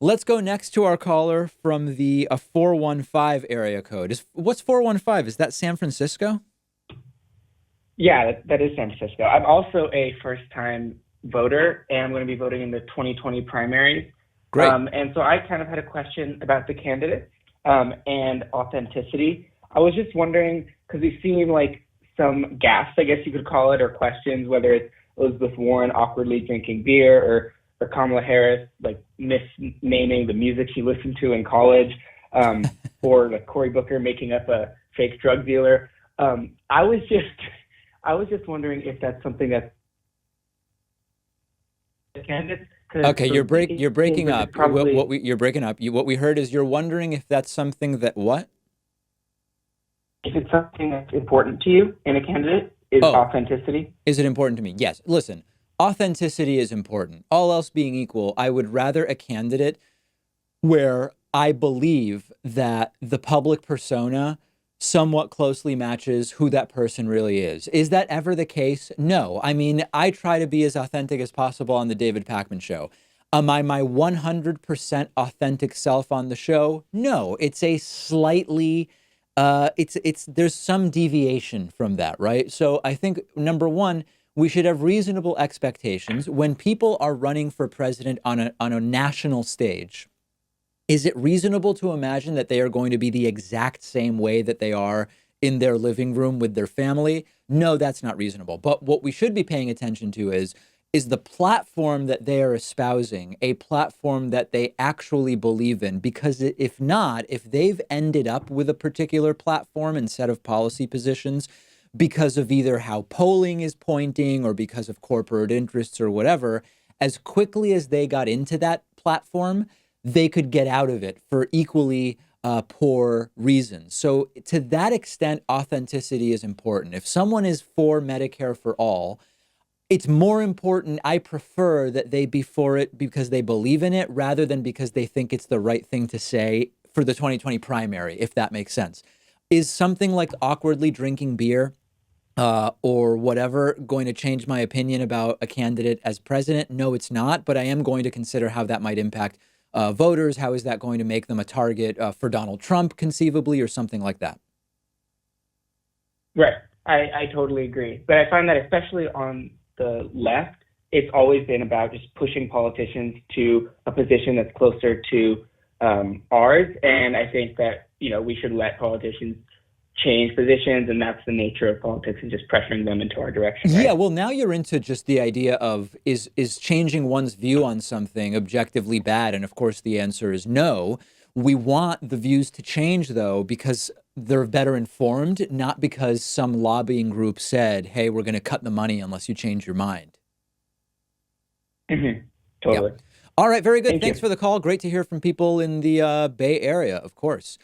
Let's go next to our caller from the 415 area code. What's 415? Is that San Francisco? Yeah, that is San Francisco. I'm also a first-time voter, and I'm going to be voting in the 2020 primaries. Great. And so I kind of had a question about the candidates and authenticity. I was just wondering, because we've seen like some gaffes, I guess you could call it, or questions, whether it's Elizabeth Warren awkwardly drinking beer or Kamala Harris like misnaming the music she listened to in college, or like Cory Booker making up a fake drug dealer. I was just I was just wondering if that's something that the candidates, because Okay, you're breaking up. probably You're breaking up. What we heard is you're wondering if that's something that what? if it's something that's important to you in a candidate is Oh, authenticity. is it important to me? Yes. Listen, authenticity is important. All else being equal, I would rather a candidate where I believe that the public persona somewhat closely matches who that person really is. Is that ever the case? No. I mean, I try to be as authentic as possible on the David Pakman show. Am I my 100% authentic self on the show? No, it's a slightly there's some deviation from that, right? So I think number one, we should have reasonable expectations when people are running for president on a national stage. Is it reasonable to imagine that they are going to be the exact same way that they are in their living room with their family? No, that's not reasonable. But what we should be paying attention to is the platform that they are espousing a platform that they actually believe in? Because if not, if they've ended up with a particular platform and set of policy positions because of either how polling is pointing or because of corporate interests or whatever, as quickly as they got into that platform, they could get out of it for equally poor reasons. So, to that extent, authenticity is important. If someone is for Medicare for all, it's more important. I prefer that they be for it because they believe in it rather than because they think it's the right thing to say for the 2020 primary, if that makes sense. Is something like awkwardly drinking beer or whatever going to change my opinion about a candidate as president? No, it's not. But I am going to consider how that might impact voters. How is that going to make them a target for Donald Trump, conceivably, or something like that? Right. I totally agree. But I find that especially on the left, it's always been about just pushing politicians to a position that's closer to ours. And I think that, we should let politicians change positions, and that's the nature of politics and just pressuring them into our direction, Yeah, right? well, now you're into just the idea of is changing one's view on something objectively bad? And of course, the answer is no. We want the views to change, though, because they're better informed, not because some lobbying group said, "Hey, we're going to cut the money unless you change your mind." Yep. Totally. All right, very good. Thank Thanks you. for the call. Great to hear from people in the Bay Area, of course.